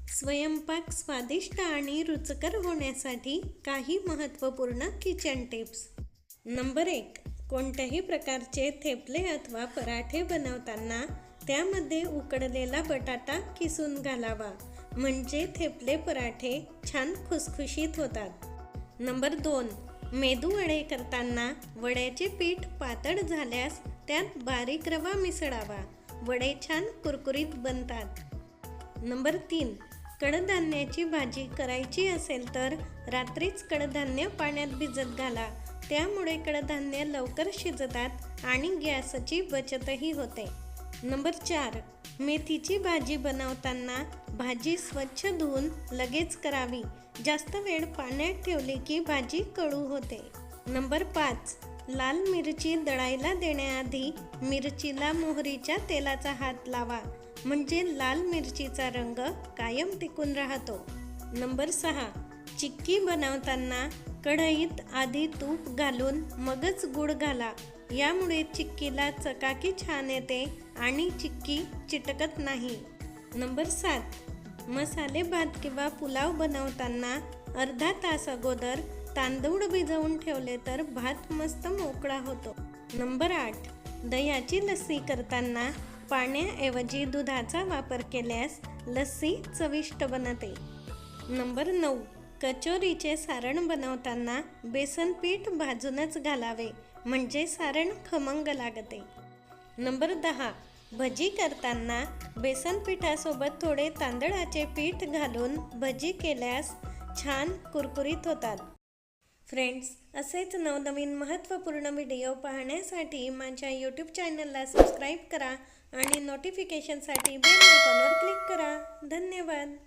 स्वयंपाक स्वादिष्ट आणि रुचकर होण्यासाठी काही महत्त्वपूर्ण किचन टिप्स. नंबर 1. कोणत्याही प्रकारचे थेपले अथवा पराठे बनवताना त्यामध्ये उकडलेला बटाटा किसून घालावा, म्हणजे थेपले पराठे छान खुसखुशीत होतात. नंबर 2. मेदू वडे करताना वड्याचे पीठ पातळ झाल्यास त्यात बारीक रवा मिसळावा, वडे छान कुरकुरीत बनतात. नंबर 3. कडधान्याची भाजी करायची असेल तर रात्रीच कडधान्य पाण्यात भिजत घाला, त्यामुळे कडधान्य लवकर शिजतात आणि गॅसची बचतही होते. नंबर 4. मेथीची भाजी बनवताना भाजी स्वच्छ धुवून लगेच करावी, जास्त वेळ पाण्यात ठेवली की भाजी कडू होते. नंबर 5. लाल मिरची दळायला देण्याआधी मिरचीला मोहरीच्या तेलाचा हात लावा, म्हणजे लाल मिरचीचा रंग कायम टिकून राहतो. नंबर 6. चिक्की बनवताना कढईत आधी तूप घालून मगच गूळ घाला, यामुळे चिक्कीला चकाकी छान येते आणि चिक्की चिटकत नाही. नंबर 7. मसाले भात किंवा पुलाव बनवताना अर्धा तास अगोदर तांदूळ भिजवून ठेवले तर भात मस्त मोकळा होतो. नंबर 8. दह्याची लस्सी करताना पाण्याऐवजी दुधाचा वापर केल्यास लस्सी चविष्ट बनते. नंबर 9. कचोरीचे सारण बनवताना बेसन पीठ भाजूनच घालावे, म्हणजे सारण खमंग लागते. नंबर 10. भजी करताना बेसन पिठासोबत थोडे तांदळाचे पीठ घालून भजी केल्यास छान कुरकुरीत होतात. फ्रेंड्स, असेच नवनवीन महत्त्वपूर्ण व्हिडिओ पाहण्यासाठी माझ्या यूट्यूब चॅनलला सबस्क्राईब करा आणि नोटिफिकेशनसाठी बेल आयकॉनवर क्लिक करा. धन्यवाद.